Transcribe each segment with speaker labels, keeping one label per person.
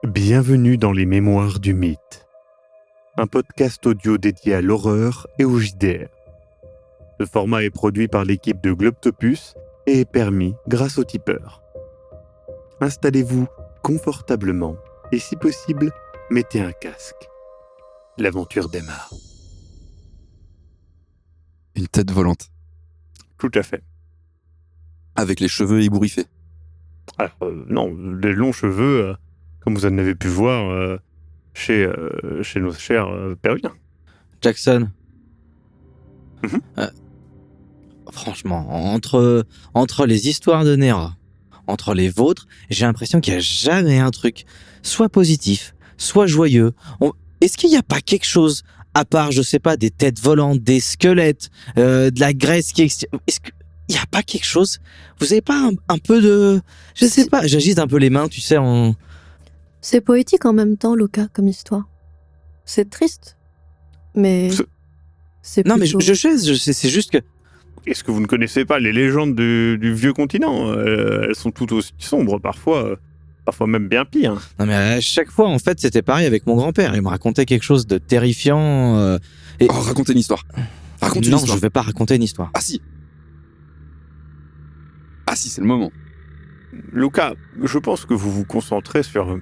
Speaker 1: Bienvenue dans les Mémoires du Mythe, un podcast audio dédié à l'horreur et au JDR. Ce format est produit par l'équipe de Globtopus et est permis grâce au tipeur. Installez-vous confortablement et si possible, mettez un casque. L'aventure démarre.
Speaker 2: Une tête volante,
Speaker 1: Tout à fait.
Speaker 2: avec les cheveux ébouriffés.
Speaker 1: Alors, non, des longs cheveux, comme vous en avez pu voir chez nos chers Péruviens.
Speaker 3: Jackson.
Speaker 1: Mhm.
Speaker 3: Franchement, entre les histoires de Nera, entre les vôtres, j'ai l'impression qu'il n'y a jamais un truc soit positif, soit joyeux. Est-ce qu'il n'y a pas quelque chose, à part, je sais pas, des têtes volantes, des squelettes, de la graisse est-ce qu'il n'y a pas quelque chose? Vous avez pas un peu de... Je sais pas, j'agite un peu les mains, tu sais, en...
Speaker 4: C'est poétique en même temps, Luca, comme histoire. C'est triste, mais c'est
Speaker 3: Non, mais
Speaker 4: plutôt...
Speaker 3: je sais, c'est juste que...
Speaker 1: Est-ce que vous ne connaissez pas les légendes du vieux continent? Elles sont tout aussi sombres, parfois même bien pires.
Speaker 3: Non, mais à chaque fois, en fait, c'était pareil avec mon grand-père. Il me racontait quelque chose de terrifiant.
Speaker 2: Oh, racontez une histoire. Raconte une
Speaker 3: Non,
Speaker 2: histoire.
Speaker 3: je vais pas raconter une histoire.
Speaker 2: Ah si. Ah si, c'est le moment.
Speaker 1: Luca, je pense que vous vous concentrez sur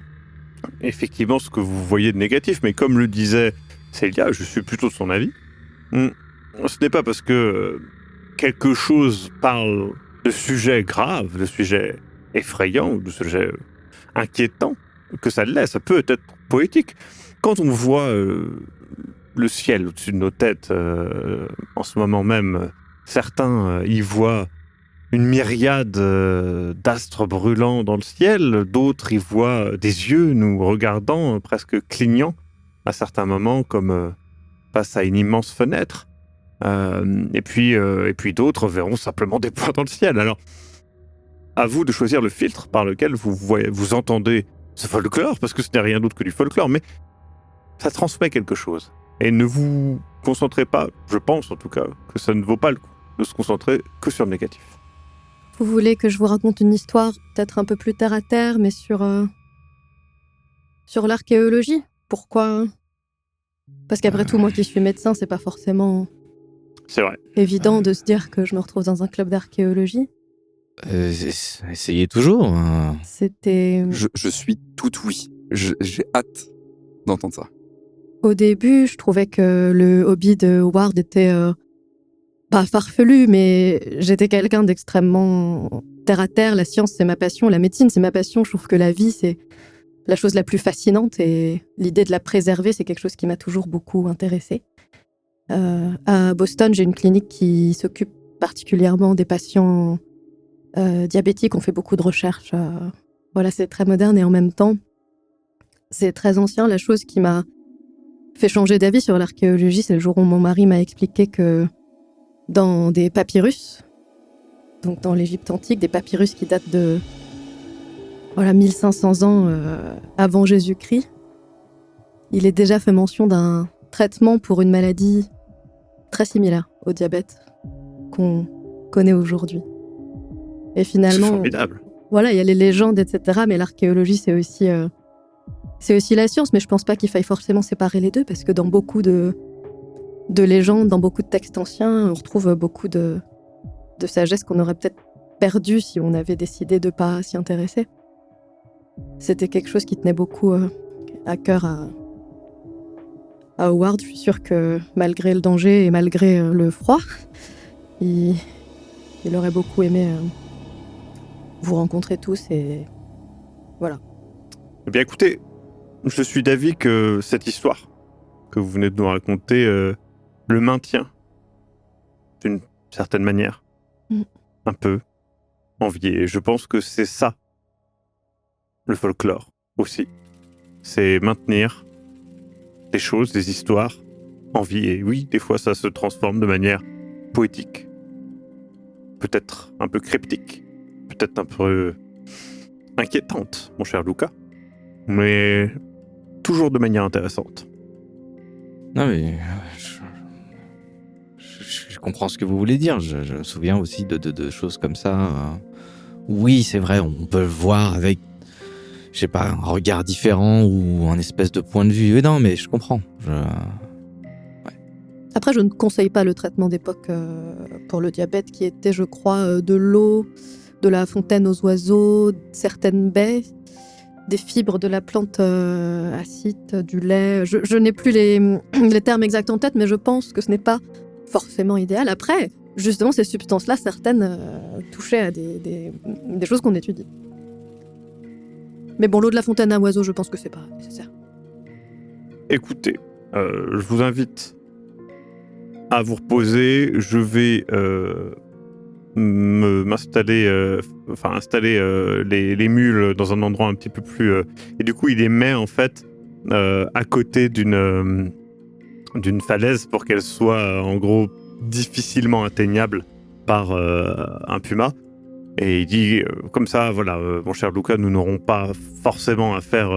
Speaker 1: effectivement ce que vous voyez de négatif, mais comme le disait Célia, je suis plutôt de son avis. Ce n'est pas parce que quelque chose parle de sujets graves, de sujets effrayants, de sujets inquiétants, que ça l'est. Ça peut être poétique. Quand on voit le ciel au-dessus de nos têtes, en ce moment même, certains y voient une myriade d'astres brûlants dans le ciel, d'autres y voient des yeux nous regardant, presque clignant à certains moments, comme face à une immense fenêtre. Et puis d'autres verront simplement des points dans le ciel. Alors, à vous de choisir le filtre par lequel vous entendez ce folklore, parce que ce n'est rien d'autre que du folklore, mais ça transmet quelque chose. Et ne vous concentrez pas, je pense en tout cas, que ça ne vaut pas le coup de se concentrer que sur le négatif.
Speaker 4: Vous voulez que je vous raconte une histoire, peut-être un peu plus terre à terre, mais sur l'archéologie? Pourquoi? Parce qu'après tout, moi qui suis médecin, c'est pas forcément
Speaker 1: C'est vrai.
Speaker 4: évident de se dire que je me retrouve dans un club d'archéologie.
Speaker 3: Essayez toujours. Hein.
Speaker 4: C'était...
Speaker 2: Je suis tout oui. J'ai hâte d'entendre ça.
Speaker 4: Au début, je trouvais que le hobby de Ward était pas farfelu, mais j'étais quelqu'un d'extrêmement terre à terre. La science, c'est ma passion. La médecine, c'est ma passion. Je trouve que la vie, c'est la chose la plus fascinante et l'idée de la préserver, c'est quelque chose qui m'a toujours beaucoup intéressée. À Boston, j'ai une clinique qui s'occupe particulièrement des patients diabétiques. On fait beaucoup de recherches. Voilà, c'est très moderne et en même temps, c'est très ancien. La chose qui m'a fait changer d'avis sur l'archéologie, c'est le jour où mon mari m'a expliqué que dans des papyrus, donc dans l'Égypte antique, des papyrus qui datent de 1500 ans avant Jésus-Christ, il est déjà fait mention d'un traitement pour une maladie très similaire au diabète qu'on connaît aujourd'hui. Et finalement,
Speaker 1: C'est formidable.
Speaker 4: voilà, il y a les légendes, etc. Mais l'archéologie, c'est aussi la science. Mais je pense pas qu'il faille forcément séparer les deux, parce que dans beaucoup de légendes, dans beaucoup de textes anciens, on retrouve beaucoup de sagesse qu'on aurait peut-être perdue si on avait décidé de pas s'y intéresser. C'était quelque chose qui tenait beaucoup à cœur à Howard. Je suis sûre que malgré le danger et malgré le froid, il aurait beaucoup aimé vous rencontrer tous et voilà.
Speaker 1: Eh bien écoutez, je suis d'avis que cette histoire que vous venez de nous raconter le maintient d'une certaine manière, un peu en vie. Et je pense que c'est ça, le folklore aussi. C'est maintenir des choses, des histoires en vie. Et oui, des fois ça se transforme de manière poétique, peut-être un peu cryptique, peut-être un peu inquiétante, mon cher Luca, mais toujours de manière intéressante.
Speaker 3: Non, mais... Je comprends ce que vous voulez dire. Je me souviens aussi de choses comme ça. Oui, c'est vrai, on peut le voir avec je sais pas, un regard différent ou un espèce de point de vue. Mais non, mais je comprends.
Speaker 4: Après, je ne conseille pas le traitement d'époque pour le diabète qui était, je crois, de l'eau, de la fontaine aux oiseaux, certaines baies, des fibres de la plante acide, du lait. Je n'ai plus les termes exacts en tête, mais je pense que ce n'est pas forcément idéal. Après, justement, ces substances-là, certaines touchaient à des choses qu'on étudie. Mais bon, l'eau de la fontaine à oiseaux, je pense que c'est pas nécessaire.
Speaker 1: Écoutez, je vous invite à vous reposer. Je vais installer les mules dans un endroit un petit peu plus... et du coup, il les met en fait à côté d'une falaise pour qu'elle soit en gros difficilement atteignable par un puma. Et il dit, comme ça, voilà, mon cher Luca, nous n'aurons pas forcément à faire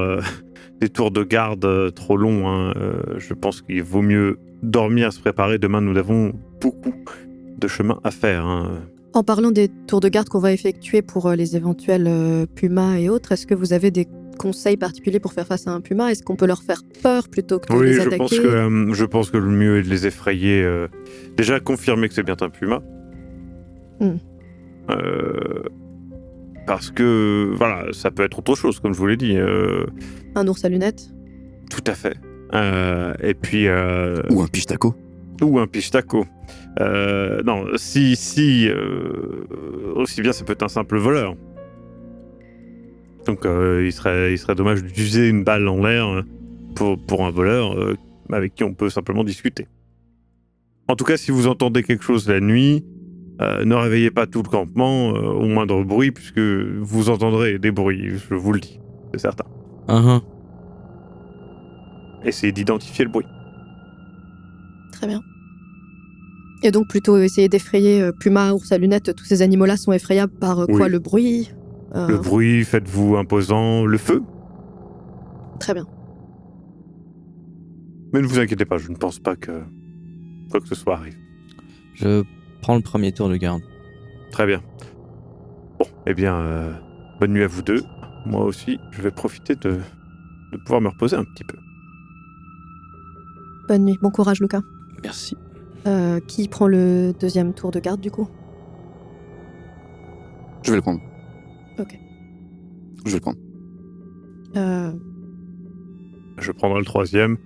Speaker 1: des tours de garde trop longs. Hein. Je pense qu'il vaut mieux dormir, se préparer. Demain, nous avons beaucoup de chemin à faire. Hein.
Speaker 4: En parlant des tours de garde qu'on va effectuer pour les éventuels pumas et autres, est-ce que vous avez des conseils particuliers pour faire face à un puma ? Est-ce qu'on peut leur faire peur plutôt que de
Speaker 1: Oui,
Speaker 4: les attaquer ?
Speaker 1: je pense que le mieux est de les effrayer. Déjà, confirmer que c'est bien un puma. Parce que, voilà, ça peut être autre chose, comme je vous l'ai dit.
Speaker 4: Un ours à lunettes ?
Speaker 1: Tout à fait. Et puis...
Speaker 2: Ou un piche-taco.
Speaker 1: Ou un piche-taco. Non, aussi bien ça peut être un simple voleur. Donc il serait dommage d'user une balle en l'air pour un voleur avec qui on peut simplement discuter. En tout cas, si vous entendez quelque chose la nuit, ne réveillez pas tout le campement au moindre bruit, puisque vous entendrez des bruits, je vous le dis, c'est certain. Essayez d'identifier le bruit.
Speaker 4: Très bien. Et donc plutôt essayer d'effrayer puma, ours à lunettes, tous ces animaux-là sont effrayables par quoi ?
Speaker 1: Oui.
Speaker 4: Le bruit ?
Speaker 1: Le bruit, faites-vous imposant, le feu.
Speaker 4: Très bien.
Speaker 1: Mais ne vous inquiétez pas, je ne pense pas que quoi que ce soit arrive.
Speaker 3: Je prends le premier tour de garde.
Speaker 1: Très bien. Bon, eh bien, bonne nuit à vous deux. Moi aussi, je vais profiter de pouvoir me reposer un petit peu.
Speaker 4: Bonne nuit. Bon courage, Luca.
Speaker 3: Merci.
Speaker 4: Qui prend le deuxième tour de garde, du coup ?
Speaker 2: Je vais le prendre.
Speaker 4: Ok.
Speaker 2: Je vais le prendre.
Speaker 1: Je prendrai le troisième.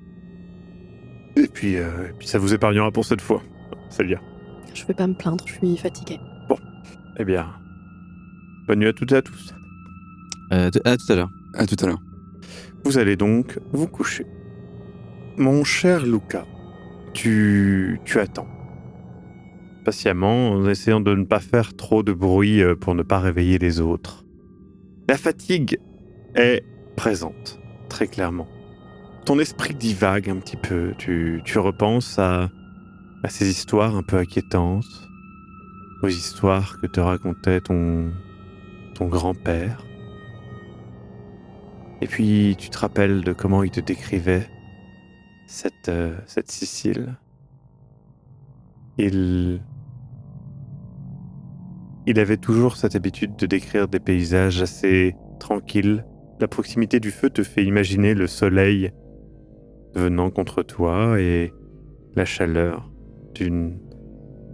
Speaker 1: Et puis ça vous épargnera pour cette fois, Célia.
Speaker 4: Je vais pas me plaindre, je suis fatiguée.
Speaker 1: Bon, eh bien, bonne nuit à toutes et à tous.
Speaker 3: À tout à l'heure.
Speaker 2: À tout à l'heure.
Speaker 1: Vous allez donc vous coucher. Mon cher Luca, tu attends. Patiemment, en essayant de ne pas faire trop de bruit pour ne pas réveiller les autres. La fatigue est présente, très clairement. Ton esprit divague un petit peu, tu repenses à ces histoires un peu inquiétantes, aux histoires que te racontait ton grand-père. Et puis tu te rappelles de comment il te décrivait cette Sicile. Il avait toujours cette habitude de décrire des paysages assez tranquilles. La proximité du feu te fait imaginer le soleil venant contre toi et la chaleur d'une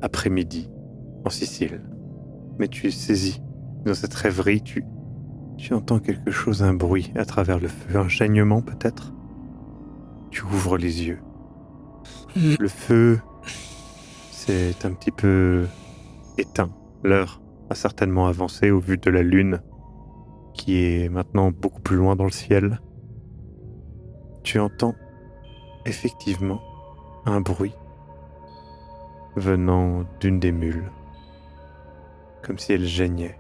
Speaker 1: après-midi en Sicile. Mais tu es saisi dans cette rêverie, tu entends quelque chose, un bruit à travers le feu, un gênement peut-être. Tu ouvres les yeux. Le feu s'est un petit peu éteint. L'heure a certainement avancé au vu de la lune, qui est maintenant beaucoup plus loin dans le ciel. Tu entends effectivement un bruit venant d'une des mules, comme si elle geignait.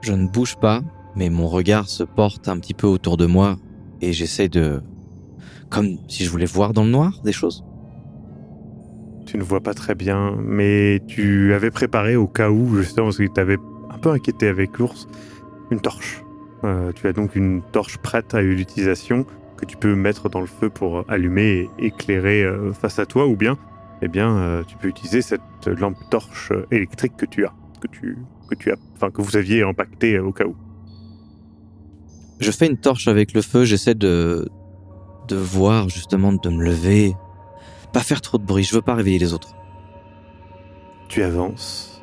Speaker 3: Je ne bouge pas, mais mon regard se porte un petit peu autour de moi et j'essaie de... Comme si je voulais voir dans le noir des choses.
Speaker 1: Tu ne vois pas très bien, mais tu avais préparé au cas où, justement, parce que tu t'avais un peu inquiété avec l'ours, une torche. Tu as donc une torche prête à l'utilisation que tu peux mettre dans le feu pour allumer et éclairer face à toi, ou bien, tu peux utiliser cette lampe torche électrique que tu as. que vous aviez empaquetées au cas où.
Speaker 3: Je fais une torche avec le feu, j'essaie de voir, justement, de me lever. Pas faire trop de bruit, je veux pas réveiller les autres.
Speaker 1: Tu avances,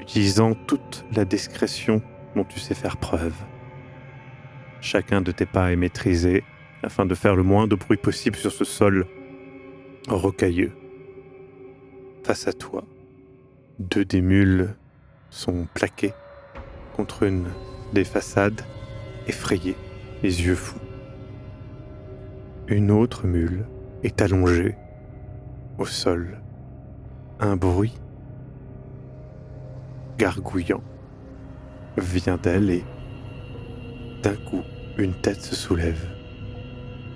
Speaker 1: utilisant toute la discrétion dont tu sais faire preuve. Chacun de tes pas est maîtrisé afin de faire le moins de bruit possible sur ce sol rocailleux. Face à toi, 2 des mules sont plaquées contre une des façades, effrayées, les yeux fous. Une autre mule est allongée au sol. Un bruit gargouillant vient d'elle et d'un coup, une tête se soulève.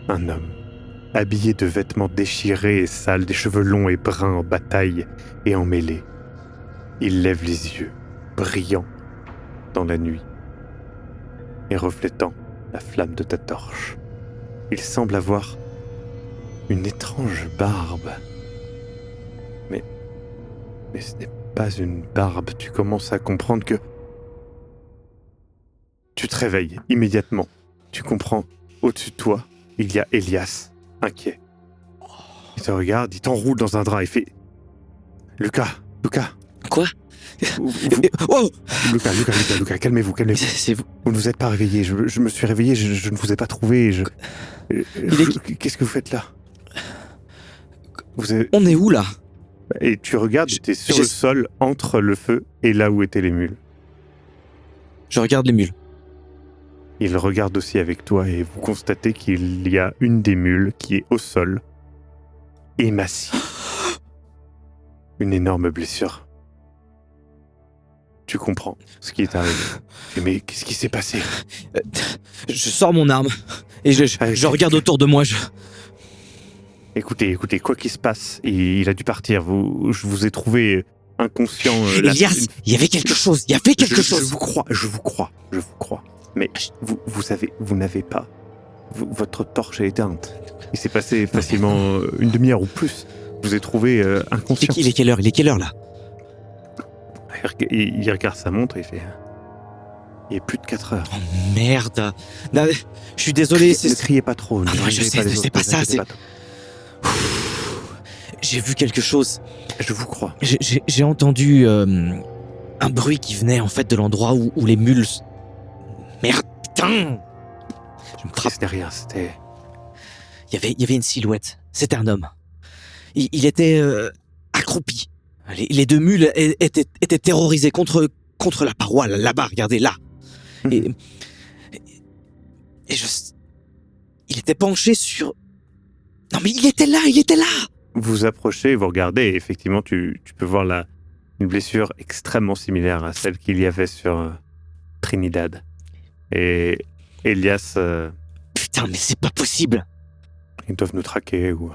Speaker 1: Un homme, habillé de vêtements déchirés et sales, des cheveux longs et bruns en bataille et emmêlés. Il lève les yeux, brillants dans la nuit et reflétant la flamme de ta torche. Il semble avoir une étrange barbe. Mais ce n'est pas une barbe. Tu commences à comprendre que... Tu te réveilles immédiatement. Tu comprends, au-dessus de toi, il y a Elias, inquiet. Il te regarde, il t'enroule dans un drap et fait... Lucas.
Speaker 3: Quoi? Oh!
Speaker 1: Lucas, calmez-vous.
Speaker 3: C'est vous.
Speaker 1: Vous ne vous êtes pas réveillé. Je me suis réveillé, je ne vous ai pas trouvé. Qu'est-ce que vous faites là?
Speaker 3: On est où, là?
Speaker 1: Et tu regardes, tu es sur le sol, entre le feu et là où étaient les mules.
Speaker 3: Je regarde les mules.
Speaker 1: Il regarde aussi avec toi et vous constatez qu'il y a une des mules qui est au sol, émaciée. Une énorme blessure. Tu comprends ce qui est arrivé. Mais qu'est-ce qui s'est passé?
Speaker 3: Je sors mon arme et je regarde autour de moi.
Speaker 1: Écoutez, quoi qu'il se passe, il a dû partir. Je vous ai trouvé inconscient.
Speaker 3: Elias, il y avait quelque chose. Il y avait quelque chose.
Speaker 1: Je vous crois. Mais vous n'avez pas. Votre torche est éteinte. Il s'est passé facilement une demi-heure ou plus. Je vous ai trouvé inconscient.
Speaker 3: Il est quelle heure là?
Speaker 1: Il regarde sa montre et il fait... Il est plus de 4 heures.
Speaker 3: Oh merde. Non, je suis désolé.
Speaker 1: Ne criez pas trop.
Speaker 3: Je sais, c'est pas ça. J'ai vu quelque chose.
Speaker 1: Je vous crois.
Speaker 3: J'ai entendu un bruit qui venait en fait de l'endroit où les mules... Merde, putain! Je me frappe.
Speaker 1: C'était rien, c'était...
Speaker 3: Il y avait une silhouette. C'était un homme. Il était accroupi. Les 2 mules étaient terrorisées contre la paroi, là-bas, regardez, là. Et il était penché sur... Non mais il était là!
Speaker 1: Vous approchez, vous regardez, et effectivement, tu peux voir une blessure extrêmement similaire à celle qu'il y avait sur Trinidad. Et Elias...
Speaker 3: Putain, mais c'est pas possible!
Speaker 1: Ils doivent nous traquer, ou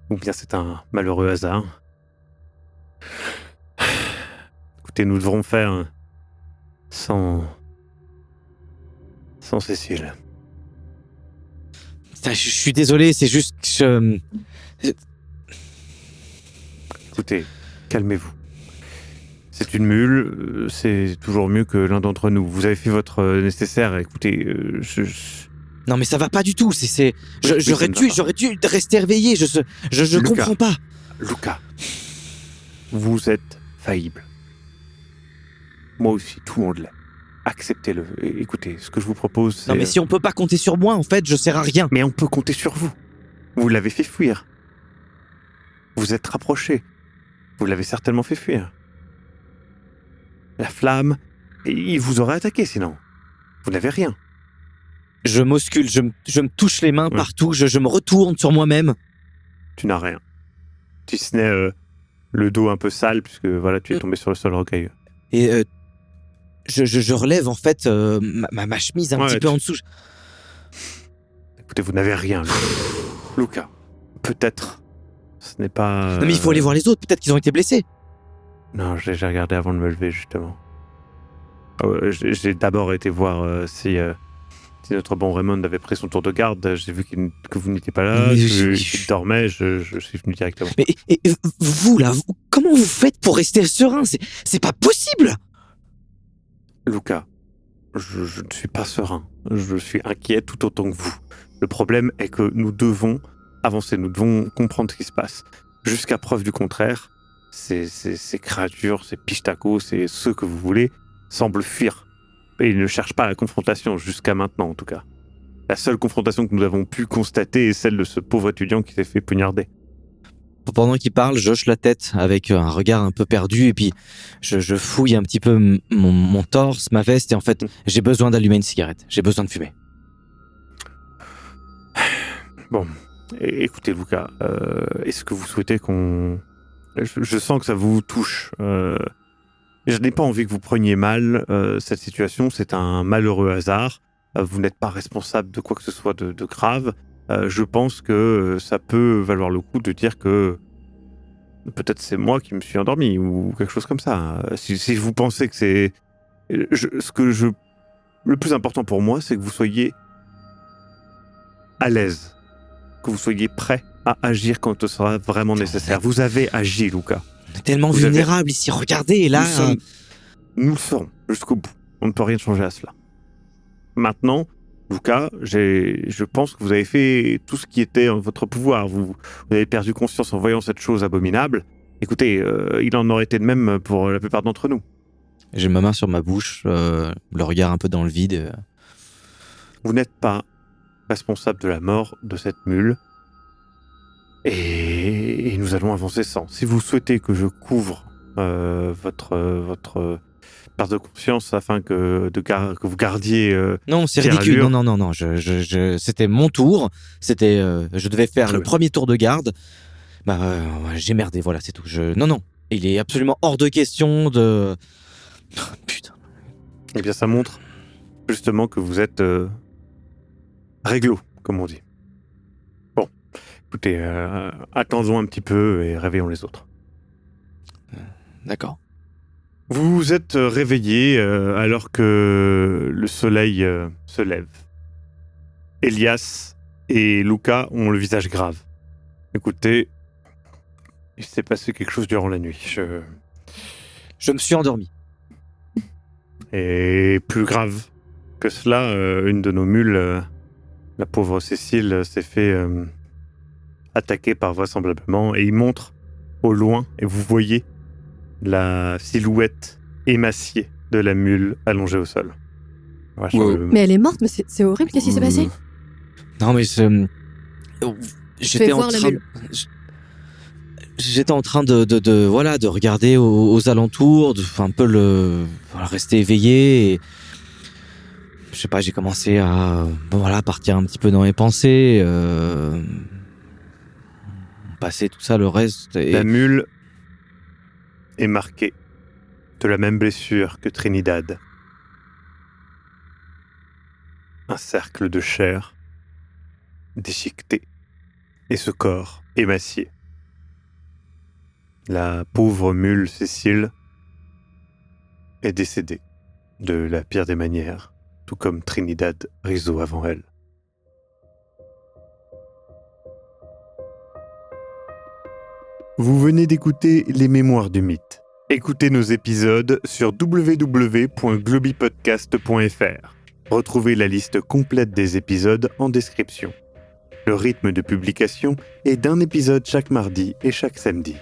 Speaker 1: bien c'est un malheureux hasard. Écoutez, nous devrons faire sans Cécile.
Speaker 3: Putain, je suis désolé, c'est juste que
Speaker 1: Écoutez, calmez-vous. C'est une mule, c'est toujours mieux que l'un d'entre nous. Vous avez fait votre nécessaire, écoutez,
Speaker 3: Non mais ça va pas du tout, j'aurais dû rester réveillé, je comprends pas.
Speaker 1: Lucas, vous êtes faillible. Moi aussi, tout le monde l'est. Acceptez-le. Écoutez, ce que je vous propose, c'est...
Speaker 3: Non mais si on peut pas compter sur moi, en fait, je sers à rien.
Speaker 1: Mais on peut compter sur vous. Vous l'avez fait fuir. Vous êtes rapprochés. Vous l'avez certainement fait fuir. La flamme, il vous aurait attaqué sinon. Vous n'avez rien.
Speaker 3: Je m'auscule, je me touche les mains partout, je me retourne sur moi-même.
Speaker 1: Tu n'as rien. Si ce n'est le dos un peu sale, puisque voilà, tu es tombé sur le sol rocailleux.
Speaker 3: Et je relève en fait ma chemise un petit peu en dessous.
Speaker 1: Écoutez, vous n'avez rien, Lucas. Peut-être. Ce n'est pas...
Speaker 3: Non mais il faut aller voir les autres, peut-être qu'ils ont été blessés.
Speaker 1: Non, j'ai regardé avant de me lever, justement. J'ai d'abord été voir si Si notre bon Raymond avait pris son tour de garde, j'ai vu que vous n'étiez pas là,
Speaker 3: Mais
Speaker 1: qu'il dormait, je suis venu directement.
Speaker 3: Mais et vous, là, comment vous faites pour rester serein? C'est pas possible!
Speaker 1: Luca, je ne suis pas serein. Je suis inquiet tout autant que vous. Le problème est que nous devons avancer, nous devons comprendre ce qui se passe. Jusqu'à preuve du contraire, ces créatures, ces pichtacos, c'est ceux que vous voulez, semblent fuir. Et ils ne cherchent pas la confrontation, jusqu'à maintenant en tout cas. La seule confrontation que nous avons pu constater est celle de ce pauvre étudiant qui s'est fait poignarder.
Speaker 3: Pendant qu'il parle, j'hoche la tête avec un regard un peu perdu et puis je fouille un petit peu mon torse, ma veste et en fait, j'ai besoin d'allumer une cigarette. J'ai besoin de fumer.
Speaker 1: Bon, écoutez Luca, est-ce que vous souhaitez qu'on... Je sens que ça vous touche. Je n'ai pas envie que vous preniez mal cette situation, c'est un malheureux hasard. Vous n'êtes pas responsable de quoi que ce soit de grave. Je pense que ça peut valoir le coup de dire que peut-être c'est moi qui me suis endormi ou quelque chose comme ça. Si vous pensez que c'est... Le plus important pour moi, c'est que vous soyez à l'aise, que vous soyez prêt à agir quand ce sera vraiment nécessaire. Vous avez agi, Luca.
Speaker 3: On est tellement vulnérable ici, regardez, et là...
Speaker 1: Nous le serons jusqu'au bout. On ne peut rien changer à cela. Maintenant, Luca, je pense que vous avez fait tout ce qui était en votre pouvoir. Vous avez perdu conscience en voyant cette chose abominable. Écoutez, il en aurait été de même pour la plupart d'entre nous.
Speaker 3: J'ai ma main sur ma bouche, le regard un peu dans le vide.
Speaker 1: Vous n'êtes pas responsable de la mort de cette mule. Et nous allons avancer sans. Si vous souhaitez que je couvre votre perte de conscience afin que vous gardiez...
Speaker 3: non, c'est
Speaker 1: Pierre
Speaker 3: ridicule.
Speaker 1: Allure.
Speaker 3: Non. C'était mon tour. Je devais faire
Speaker 1: Très
Speaker 3: le
Speaker 1: bien.
Speaker 3: premier tour de garde. J'ai merdé, voilà, c'est tout. Non. Il est absolument hors de question de... Putain.
Speaker 1: Eh bien, ça montre justement que vous êtes réglo, comme on dit. Bon, écoutez, attendons un petit peu et réveillons les autres.
Speaker 3: D'accord.
Speaker 1: Vous vous êtes réveillé alors que le soleil se lève. Elias et Luca ont le visage grave. Écoutez, il s'est passé quelque chose durant la nuit.
Speaker 3: Je me suis endormi.
Speaker 1: Et plus grave que cela, une de nos mules, la pauvre Cécile, s'est fait attaquer par vraisemblablement, et il montre au loin, et vous voyez la silhouette émaciée de la mule allongée au sol. Voilà,
Speaker 2: Wow.
Speaker 4: Mais elle est morte, mais c'est horrible, qu'est-ce qui s'est passé?
Speaker 3: Non, mais j'étais en
Speaker 4: voir la
Speaker 3: train...
Speaker 4: mule.
Speaker 3: J'étais en train de regarder aux alentours, un peu rester éveillé. Et, je sais pas, j'ai commencé à partir un petit peu dans mes pensées, passer tout ça, le reste. Et...
Speaker 1: La mule est marquée de la même blessure que Trinidad. Un cercle de chair déchiqueté et ce corps émacié. La pauvre mule Cécile est décédée de la pire des manières, tout comme Trinidad Rizzo avant elle. Vous venez d'écouter Les Mémoires du Mythe. Écoutez nos épisodes sur www.globipodcast.fr. Retrouvez la liste complète des épisodes en description. Le rythme de publication est d'un épisode chaque mardi et chaque samedi.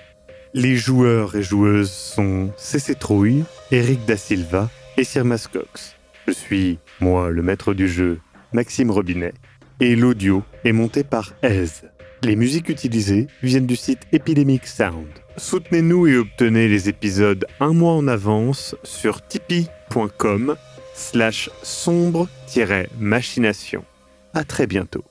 Speaker 1: Les joueurs et joueuses sont CC Trouille, Eric Da Silva et Sirmas Cox. Je suis, moi, le maître du jeu, Maxime Robinet, et l'audio est monté par Ez. Les musiques utilisées viennent du site Epidemic Sound. Soutenez-nous et obtenez les épisodes un mois en avance sur tipeee.com/sombre-machination. À très bientôt.